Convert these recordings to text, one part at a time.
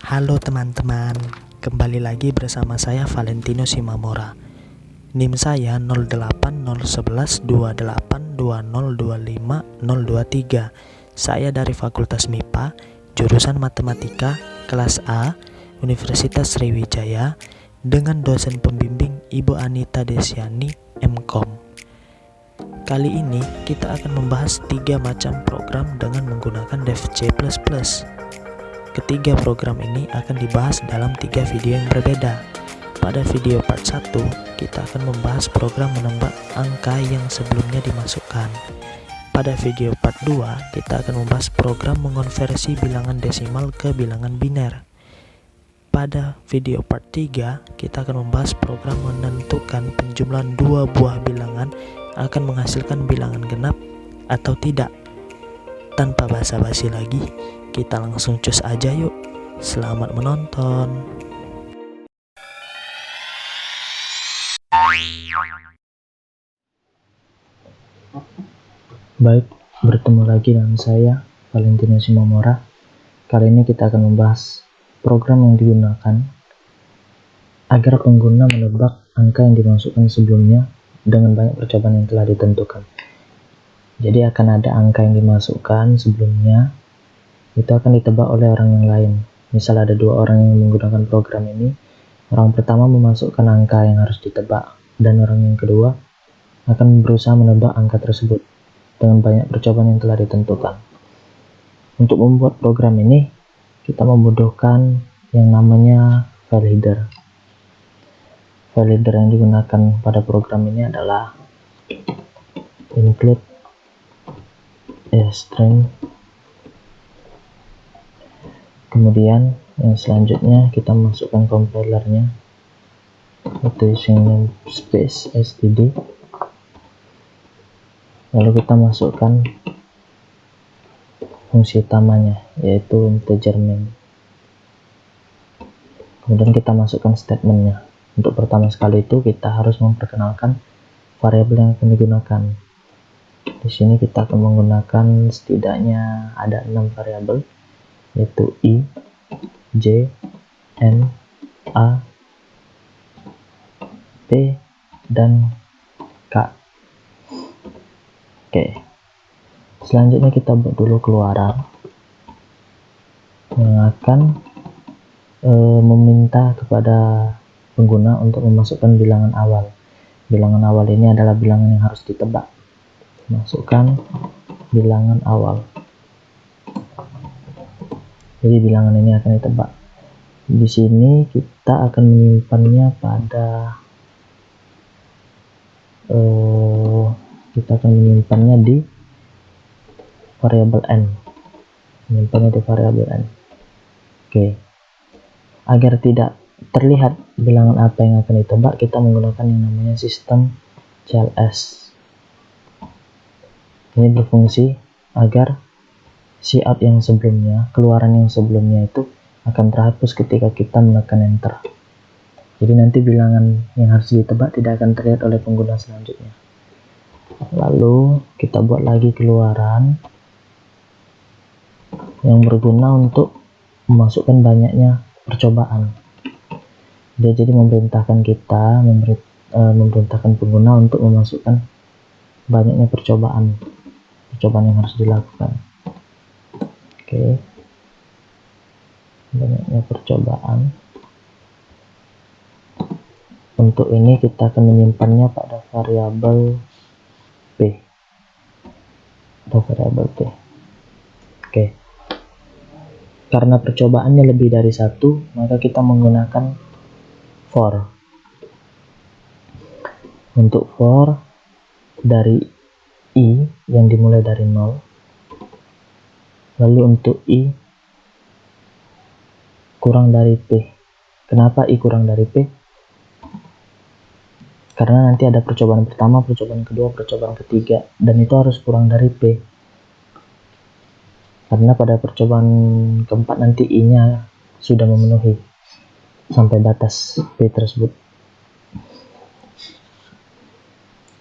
Halo teman-teman, kembali lagi bersama saya Valentino Simamora. NIM saya 08011282025023. Saya dari Fakultas MIPA, jurusan Matematika, kelas A, Universitas Sriwijaya, dengan dosen pembimbing Ibu Anita Desiani, MKom. Kali ini kita akan membahas 3 macam program dengan menggunakan Dev C++. Ketiga program ini akan dibahas dalam 3 video yang berbeda. Pada video part 1, kita akan membahas program menembak angka yang sebelumnya dimasukkan. Pada video part 2, kita akan membahas program mengonversi bilangan desimal ke bilangan biner. Pada video part 3, kita akan membahas program menentukan penjumlahan 2 buah bilangan akan menghasilkan bilangan genap atau tidak. Tanpa basa-basi lagi, kita langsung cus aja yuk. Selamat menonton. Baik, bertemu lagi dengan saya Valentino Simamora. Kali ini kita akan membahas program yang digunakan agar pengguna menebak angka yang dimasukkan sebelumnya dengan banyak percobaan yang telah ditentukan. Jadi akan ada angka yang dimasukkan sebelumnya, itu akan ditebak oleh orang yang lain. Misal ada 2 orang yang menggunakan program ini, orang pertama memasukkan angka yang harus ditebak, dan orang yang kedua akan berusaha menebak angka tersebut dengan banyak percobaan yang telah ditentukan. Untuk membuat program ini, kita membutuhkan yang namanya file header. File header yang digunakan pada program ini adalah include string. Kemudian yang selanjutnya kita masukkan compilernya, yaitu using namespace std. Lalu kita masukkan fungsi utamanya, yaitu integer main. Kemudian kita masukkan statementnya. Untuk pertama sekali itu kita harus memperkenalkan variabel yang akan digunakan. Di sini kita akan menggunakan setidaknya ada 6 variabel, yaitu i, j, n, a, p, dan k. Oke. Selanjutnya kita buat dulu keluaran yang akan meminta kepada pengguna untuk memasukkan bilangan awal. Bilangan awal ini adalah bilangan yang harus ditebak. Masukkan bilangan awal. Jadi bilangan ini akan ditebak. Di sini kita akan menyimpannya pada di variabel n. Menyimpannya di variabel n. Oke. Agar tidak terlihat bilangan apa yang akan ditebak, kita menggunakan yang namanya sistem cls. Ini berfungsi agar cout yang sebelumnya, keluaran yang sebelumnya itu akan terhapus ketika kita menekan enter. Jadi nanti bilangan yang harus ditebak tidak akan terlihat oleh pengguna selanjutnya. Lalu kita buat lagi keluaran yang berguna untuk memasukkan banyaknya percobaan. Dia jadi memerintahkan pengguna untuk memasukkan banyaknya percobaan yang harus dilakukan. Oke. Banyaknya percobaan. Untuk ini kita akan menyimpannya pada variabel p. Oke. Karena percobaannya lebih dari 1, maka kita menggunakan for. Untuk for dari i yang dimulai dari 0. Lalu untuk i kurang dari p. Kenapa i kurang dari p? Karena nanti ada percobaan pertama, percobaan kedua, percobaan ketiga, dan itu harus kurang dari p. Karena pada percobaan keempat nanti i-nya sudah memenuhi sampai batas p tersebut.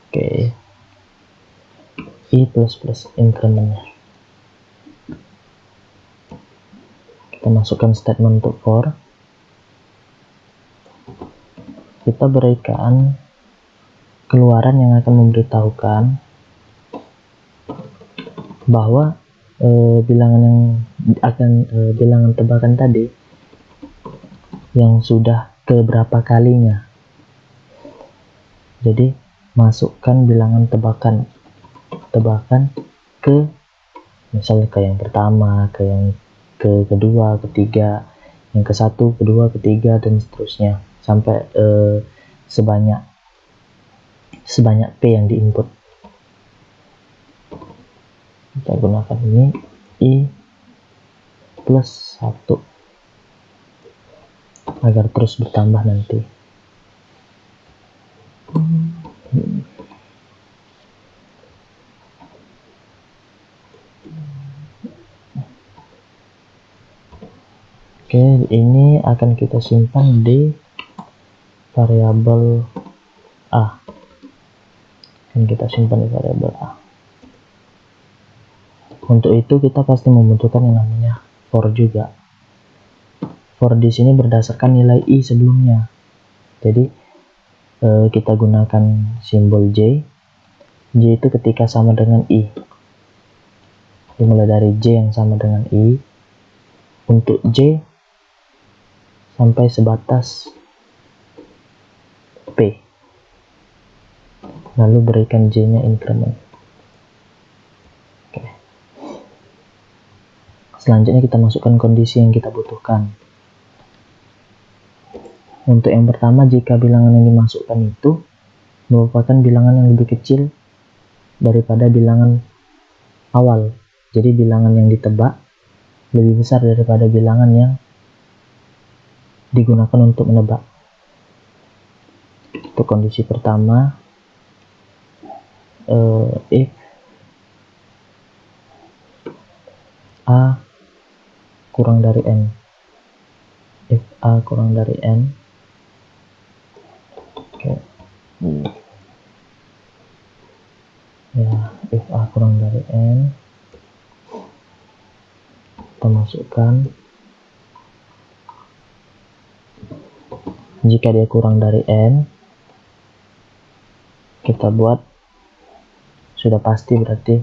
Oke. I++ incrementnya. Kita masukkan statement untuk for. Kita berikan keluaran yang akan memberitahukan bahwa bilangan yang akan bilangan tebakan tadi yang sudah keberapa kalinya. Jadi masukkan bilangan tebakan ke misalnya ke yang pertama, ke yang kedua, ketiga, yang ke satu, kedua, ketiga, dan seterusnya sampai sebanyak P yang diinput. Kita gunakan ini I plus 1 agar terus bertambah nanti. Oke, ini akan kita simpan di variabel A. Untuk itu kita pasti membutuhkan yang namanya for juga. For di sini berdasarkan nilai I sebelumnya. Jadi kita gunakan simbol J. J itu ketika sama dengan I. Dimulai dari J yang sama dengan I. Untuk J sampai sebatas P. Lalu berikan J-nya increment. Oke. Selanjutnya kita masukkan kondisi yang kita butuhkan. Untuk yang pertama, jika bilangan yang dimasukkan itu merupakan bilangan yang lebih kecil daripada bilangan awal. Jadi bilangan yang ditebak lebih besar daripada bilangan yang digunakan untuk menebak. Untuk kondisi pertama, if A kurang dari N. If A kurang dari N. Oke. Ya, if A kurang dari N. Kita masukkan. Jika dia kurang dari N, kita buat sudah pasti berarti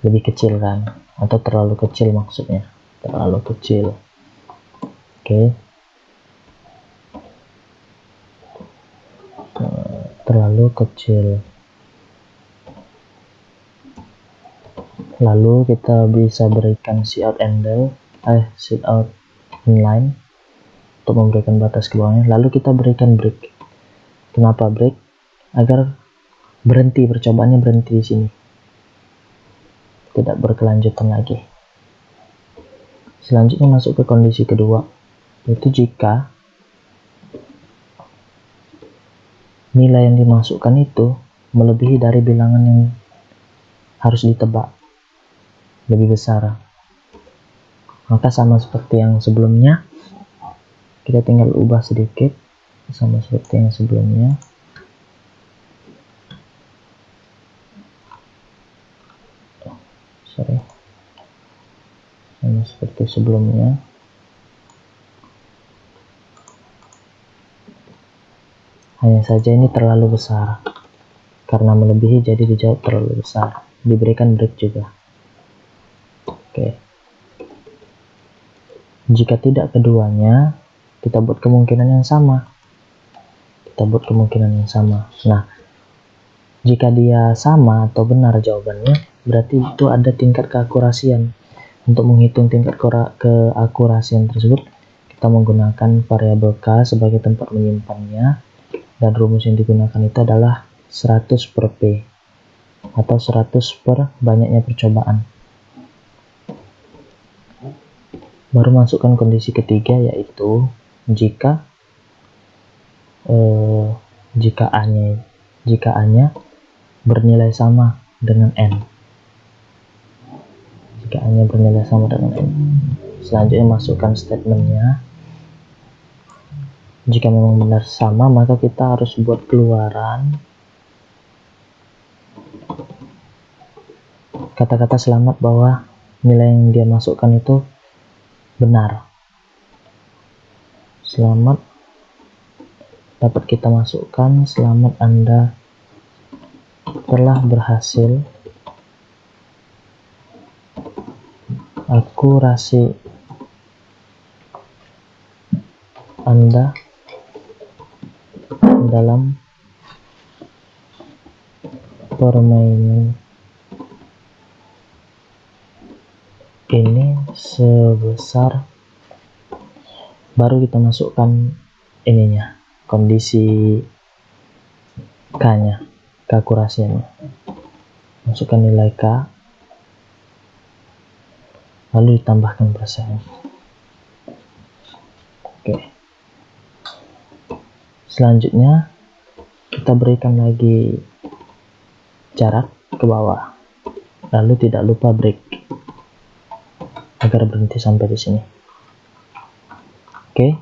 lebih kecil kan, atau terlalu kecil maksudnya, terlalu kecil. Oke. Terlalu kecil. Lalu kita bisa berikan cout inline untuk memberikan batas ke bawahnya. Lalu kita berikan break. Kenapa break? Agar berhenti, percobaannya berhenti di sini, tidak berkelanjutan lagi. Selanjutnya masuk ke kondisi kedua, yaitu jika nilai yang dimasukkan itu melebihi dari bilangan yang harus ditebak, lebih besar. Maka sama seperti yang sebelumnya, kita tinggal ubah sedikit, sama seperti yang sebelumnya. Sama seperti sebelumnya. Hanya saja ini terlalu besar, karena melebihi jadi dijawab terlalu besar. Diberikan break juga. Oke. Jika tidak keduanya, kita buat kemungkinan yang sama. Nah, jika dia sama atau benar jawabannya, berarti itu ada tingkat keakurasian. Untuk menghitung tingkat keakurasian tersebut, kita menggunakan variabel K sebagai tempat menyimpannya, dan rumus yang digunakan itu adalah 100 per P, atau 100 per banyaknya percobaan. Baru masukkan kondisi ketiga, yaitu jika A-nya bernilai sama dengan N. Selanjutnya masukkan statementnya. Jika memang benar sama, maka kita harus buat keluaran kata-kata selamat bahwa nilai yang dia masukkan itu benar. Selamat, dapat kita masukkan selamat Anda telah berhasil. Akurasi Anda dalam permainan ini sebesar, baru kita masukkan ininya, kondisi K nya, keakurasiannya. Masukkan nilai K, lalu ditambahkan persen. Oke. Selanjutnya kita berikan lagi jarak ke bawah, lalu tidak lupa break agar berhenti sampai di sini. Oke,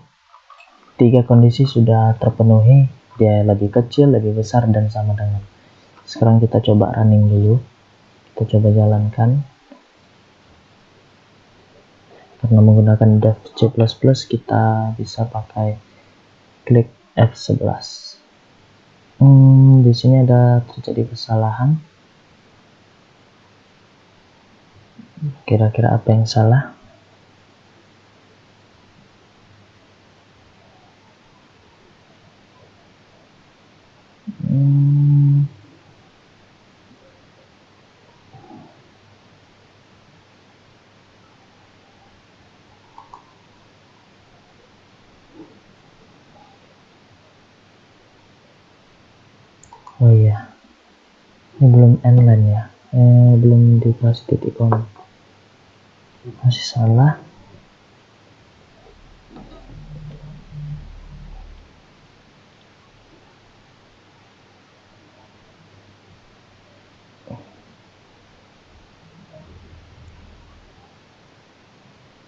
3 kondisi sudah terpenuhi, dia lebih kecil, lebih besar, dan sama dengan. Sekarang kita coba running dulu, kita coba jalankan. Karena menggunakan dev C++, kita bisa pakai klik F11. Di sini ada terjadi kesalahan. Kira-kira apa yang salah? Oh iya, ini belum endline ya, belum dikasih titik koma, masih salah.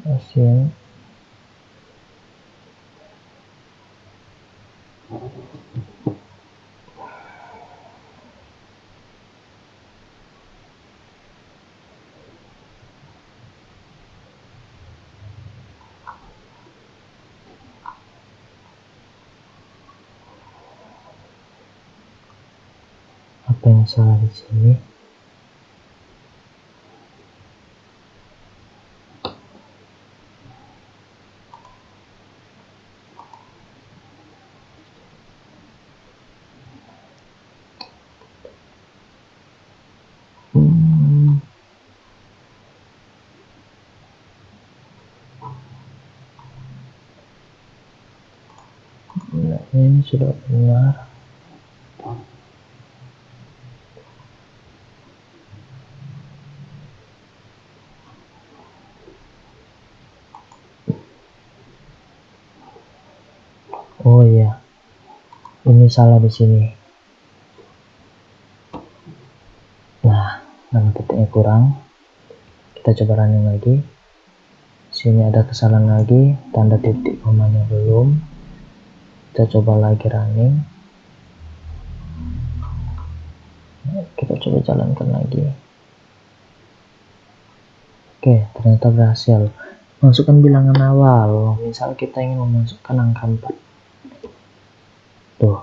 Mesin apa yang salah di sini? Nah, ini sudah benar. Oh iya, ini salah di sini. Nah, nama titiknya kurang. Kita coba running lagi. Sini ada kesalahan lagi, tanda titik komanya belum. Kita coba lagi running. Kita coba jalankan lagi. Oke, ternyata berhasil. Masukkan bilangan awal. Misal kita ingin memasukkan angka 4. Tuh,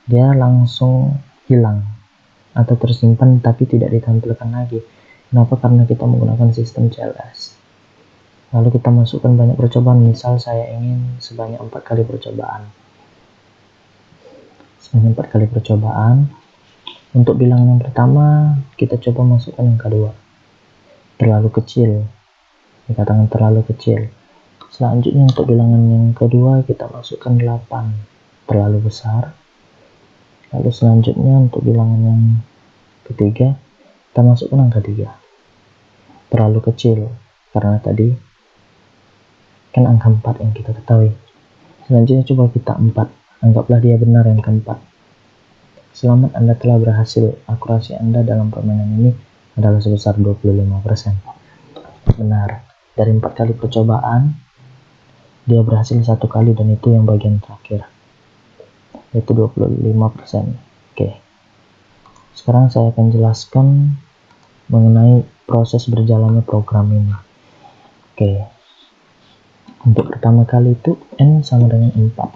dia langsung hilang atau tersimpan tapi tidak ditampilkan lagi. Kenapa? Karena kita menggunakan sistem CLS. Lalu kita masukkan banyak percobaan. Misal saya ingin sebanyak 4 kali percobaan. Sebanyak 4 kali percobaan. Untuk bilangan yang pertama, kita coba masukkan yang kedua. Terlalu kecil. Dikatakan terlalu kecil. Selanjutnya untuk bilangan yang kedua, kita masukkan 8. Terlalu besar. Lalu selanjutnya untuk bilangan yang ketiga, kita masukkan angka 3. Terlalu kecil. Karena tadi kan angka 4 yang kita ketahui. Selanjutnya coba kita 4. Anggaplah dia benar yang keempat. Selamat, Anda telah berhasil. Akurasi Anda dalam permainan ini adalah sebesar 25%. Benar. Dari 4 kali percobaan, dia berhasil 1 kali, dan itu yang bagian terakhir, yaitu 25%. Oke. Sekarang saya akan jelaskan mengenai proses berjalannya program ini. Oke. Untuk pertama kali itu N sama dengan 4.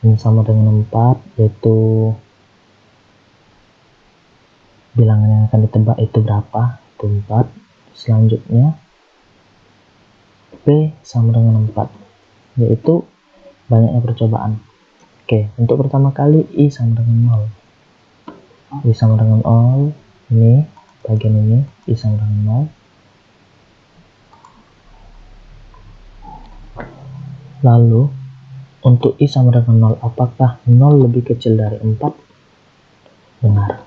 N sama dengan 4, yaitu bilangan yang akan ditebak itu berapa? Itu 4. Selanjutnya P sama dengan 4, yaitu banyaknya percobaan. Oke, untuk pertama kali I sama dengan 0. I sama dengan 0, ini bagian ini I sama dengan 0. Lalu untuk I sama dengan 0, apakah 0 lebih kecil dari 4? Benar.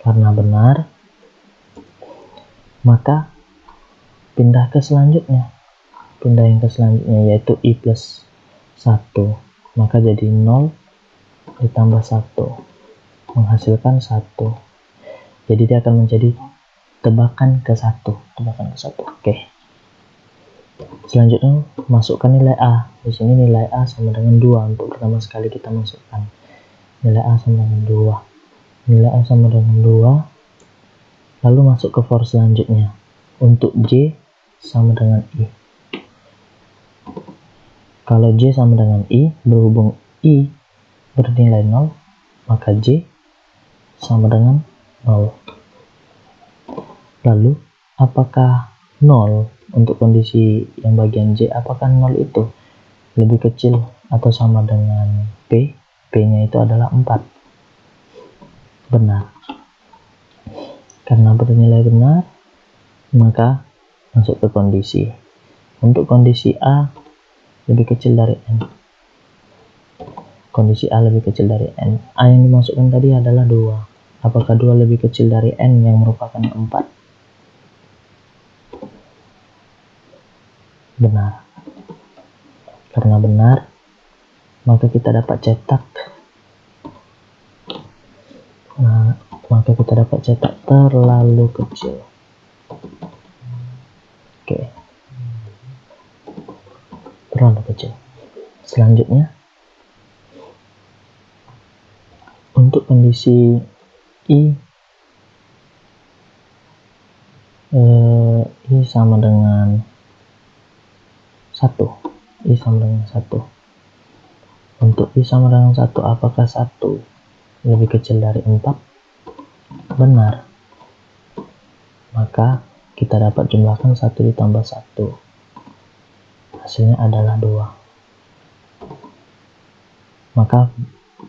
Karena benar, maka pindah ke selanjutnya. Pindah yang ke selanjutnya, yaitu I plus 1. Maka jadi 0 ditambah 1 menghasilkan 1. Jadi dia akan menjadi tebakan ke 1. Oke. Selanjutnya masukkan nilai A. Di sini nilai A sama dengan 2. Untuk pertama sekali kita masukkan nilai A sama dengan 2. Nilai A sama dengan 2. Lalu masuk ke for selanjutnya. Untuk J sama dengan I. Kalau J sama dengan I, berhubung I bernilai 0, maka J sama dengan 0. Lalu apakah 0 untuk kondisi yang bagian J, apakah 0 itu lebih kecil atau sama dengan P? P-nya itu adalah 4. Benar. Karena bernilai benar, maka masuk ke kondisi. Untuk kondisi A lebih kecil dari N. Kondisi A lebih kecil dari N. A yang dimasukkan tadi adalah 2. Apakah 2 lebih kecil dari N yang merupakan 4? Benar. Karena benar, maka kita dapat cetak terlalu kecil. Oke. Terlalu kecil. Selanjutnya, untuk kondisi I sama dengan 1. I sama dengan 1. Untuk I sama dengan 1, apakah 1 lebih kecil dari 4? Benar. Maka kita dapat jumlahkan 1 ditambah 1. Hasilnya adalah 2. Maka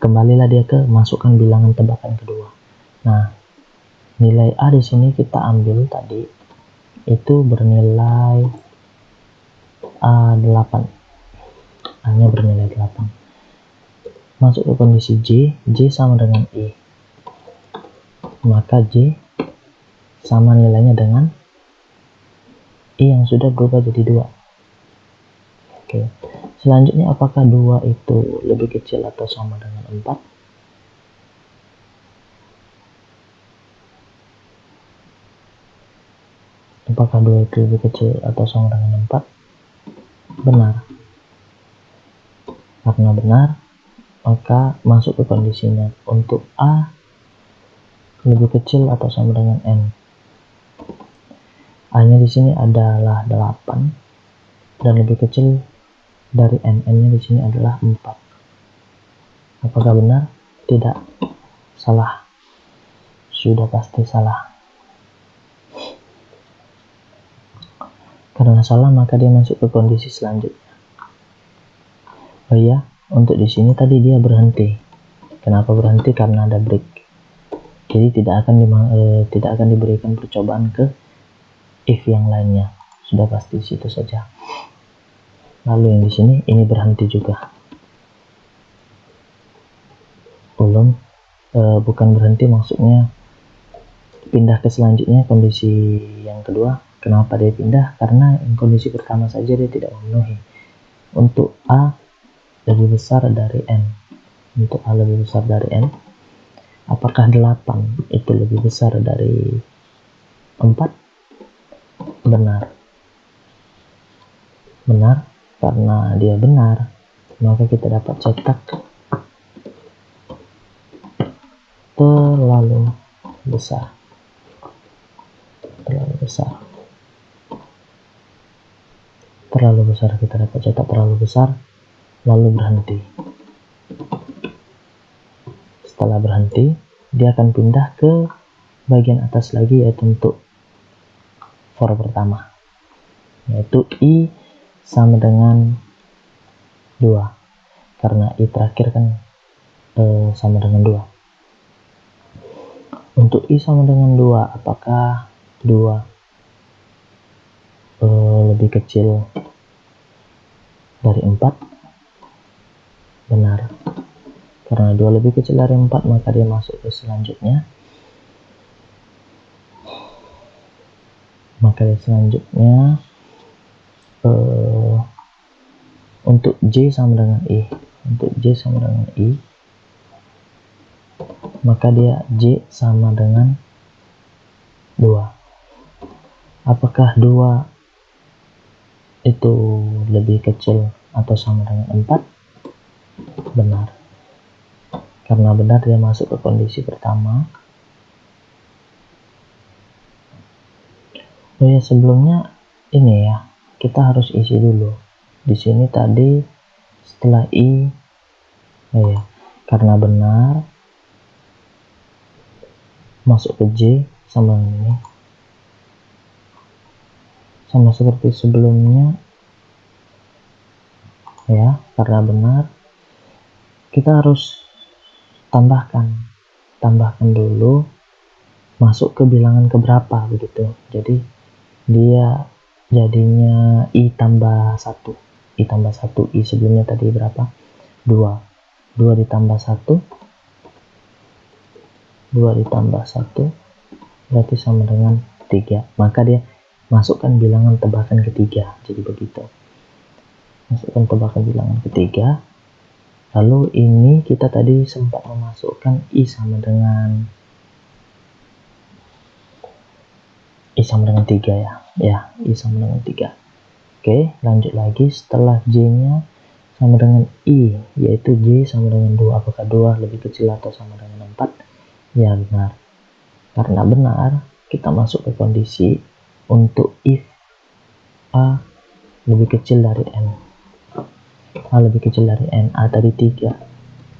kembalilah dia ke masukkan bilangan tebakan kedua. Nah, nilai A di sini kita ambil tadi itu bernilai A8. A-nya bernilai 8. Masuk ke kondisi J sama dengan I. Maka J sama nilainya dengan I yang sudah berubah jadi 2. Oke. Selanjutnya, apakah 2 itu lebih kecil atau sama dengan 4? Apakah 2 itu lebih kecil atau sama dengan 4? Benar. Karena benar, maka masuk ke kondisinya. Untuk A lebih kecil atau sama dengan N. A-nya di sini adalah 8 dan lebih kecil dari N. N-nya di sini adalah 4. Apakah benar? Tidak. Salah. Sudah pasti salah. Karena salah, maka dia masuk ke kondisi selanjutnya. Oh iya, untuk di sini tadi dia berhenti. Kenapa berhenti? Karena ada break. Jadi tidak akan diberikan percobaan ke if yang lainnya. Sudah pasti situ saja. Lalu yang di sini ini berhenti juga. Bukan berhenti, maksudnya pindah ke selanjutnya, kondisi yang kedua. Kenapa dia pindah? Karena yang kondisi pertama saja dia tidak memenuhi. Untuk A lebih besar dari N. Untuk A lebih besar dari N. Apakah 8 itu lebih besar dari 4? Benar. Benar. Karena dia benar, maka kita dapat cetak terlalu besar. terlalu besar, kita dapat cetak terlalu besar, lalu berhenti. Setelah berhenti, dia akan pindah ke bagian atas lagi, yaitu untuk for pertama, yaitu I sama dengan 2, karena I terakhir kan sama dengan 2. Untuk I sama dengan 2, apakah 2 lebih kecil dari 4? Benar. Karena 2 lebih kecil dari 4, maka dia masuk ke selanjutnya. Untuk J sama dengan I. Untuk J sama dengan I, maka dia J sama dengan 2. Apakah 2 itu lebih kecil atau sama dengan 4? Benar. Karena benar, dia masuk ke kondisi pertama. Oh ya, sebelumnya ini ya, kita harus isi dulu. Di sini tadi setelah I, oh ya, karena benar, masuk ke J sama ini, sama seperti sebelumnya ya. Karena benar, kita harus tambahkan dulu, masuk ke bilangan keberapa begitu. Jadi dia jadinya I tambah 1, I sebelumnya tadi berapa? 2 ditambah 1 berarti sama dengan 3, maka dia masukkan bilangan tebakan ketiga. Jadi begitu, masukkan tebakan bilangan ketiga. Lalu ini kita tadi sempat memasukkan I sama dengan 3 ya, I sama dengan 3. Oke, lanjut lagi. Setelah J nya sama dengan I, yaitu J sama dengan 2. Apakah 2 lebih kecil atau sama dengan 4? Ya, benar. Karena benar, kita masuk ke kondisi untuk if A lebih kecil dari N. A lebih kecil dari N, A tadi 3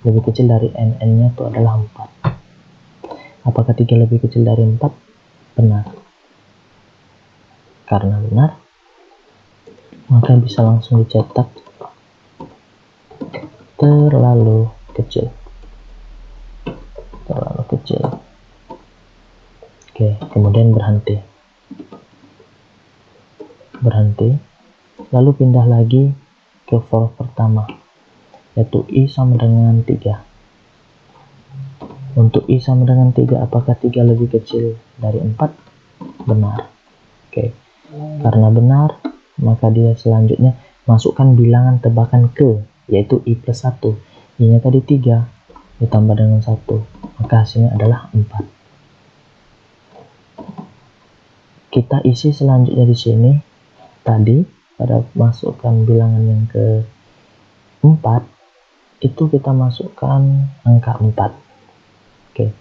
lebih kecil dari N, N-nya itu adalah 4. Apakah 3 lebih kecil dari 4? Benar. Karena benar, maka bisa langsung dicetak terlalu kecil. Oke, kemudian berhenti, lalu pindah lagi ke for pertama, yaitu I sama dengan 3. Untuk I sama dengan 3, apakah 3 lebih kecil dari 4? Benar. Oke, karena benar, maka dia selanjutnya masukkan bilangan tebakan ke, yaitu I plus 1. I-nya tadi 3 ditambah dengan 1, maka hasilnya adalah 4. Kita isi selanjutnya di sini. Tadi pada masukkan bilangan yang ke 4, itu kita masukkan angka 4. Oke.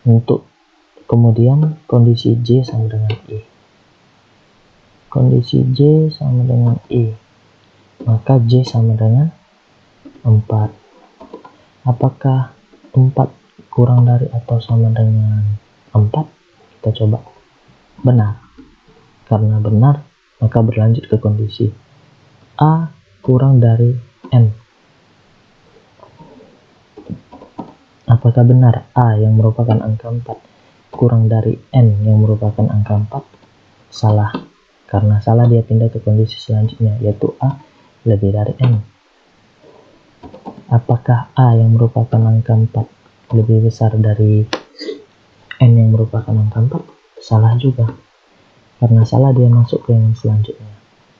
Untuk kemudian kondisi J sama dengan I. Kondisi J sama dengan I, maka J sama dengan 4. Apakah 4 kurang dari atau sama dengan 4? Kita coba. Benar. Karena benar, maka berlanjut ke kondisi A kurang dari N. Apakah benar A yang merupakan angka 4 kurang dari N yang merupakan angka 4? Salah. Karena salah, dia pindah ke kondisi selanjutnya, yaitu A lebih dari N. Apakah A yang merupakan angka 4 lebih besar dari N yang merupakan angka 4? Salah juga. Karena salah, dia masuk ke yang selanjutnya.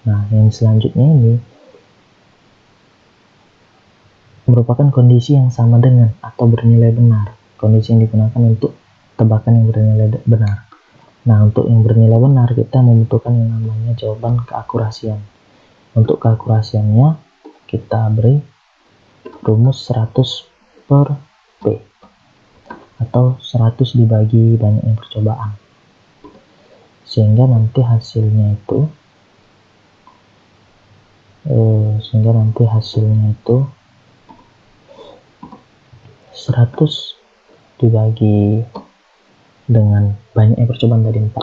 Nah, yang selanjutnya ini merupakan kondisi yang sama dengan atau bernilai benar. Kondisi yang digunakan untuk tebakan yang bernilai benar. Nah, untuk yang bernilai benar, kita membutuhkan yang namanya jawaban keakurasian. Untuk keakurasiannya, kita beri rumus 100 per P, atau 100 dibagi banyaknya percobaan. Sehingga nanti hasilnya itu sehingga nanti hasilnya itu 100 dibagi dengan banyaknya percobaan tadi 4.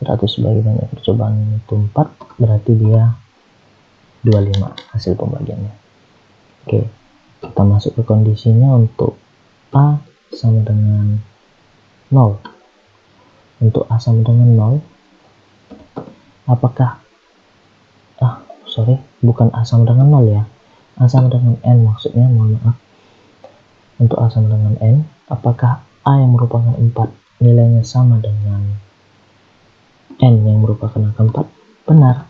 100 dibagi banyak percobaan itu 4, berarti dia 25 hasil pembagiannya. Oke, kita masuk ke kondisinya. Untuk A sama dengan 0. Untuk A sama dengan 0, apakah bukan A sama dengan 0 ya, A sama dengan N maksudnya, mohon maaf. Untuk A sama dengan N, apakah A yang merupakan 4 nilainya sama dengan N yang merupakan angka 4? Benar.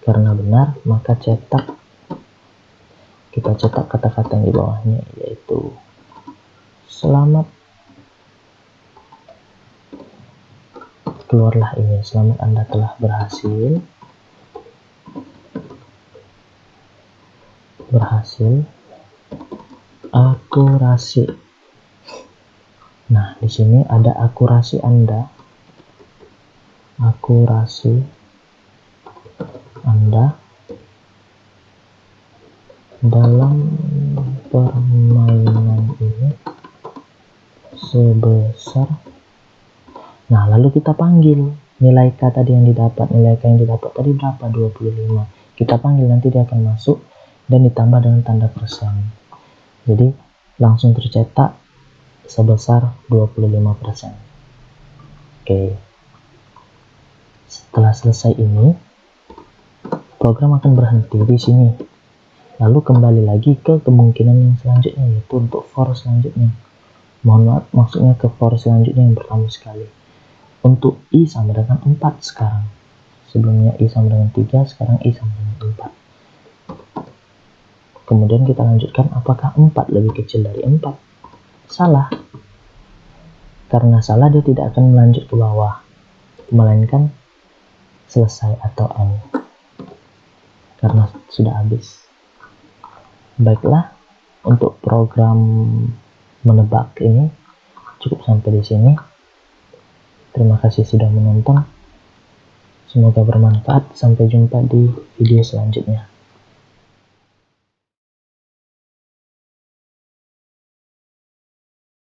Karena benar, maka kita cetak kata-kata yang di bawahnya, yaitu selamat. Keluarlah ini, selamat Anda telah berhasil akurasi. Nah, di sini ada akurasi Anda. Akurasi Anda dalam permainan ini sebesar. Nah, lalu kita panggil nilai K tadi yang didapat. Nilai K yang didapat tadi berapa? 25. Kita panggil, nanti dia akan masuk dan ditambah dengan tanda persen. Jadi langsung tercetak sebesar 25%. Oke. Setelah selesai ini, program akan berhenti di sini. Lalu kembali lagi ke kemungkinan yang selanjutnya, yaitu untuk for selanjutnya. Mohon maaf, maksudnya ke for selanjutnya yang pertama sekali. Untuk I sama dengan 4 sekarang. Sebelumnya I sama dengan 3, sekarang I sama dengan 4. Kemudian kita lanjutkan, apakah 4 lebih kecil dari 4? Salah. Karena salah, dia tidak akan melanjut ke bawah, melainkan selesai atau N. Karena sudah habis. Baiklah, untuk program menebak ini cukup sampai di sini. Terima kasih sudah menonton. Semoga bermanfaat. Sampai jumpa di video selanjutnya.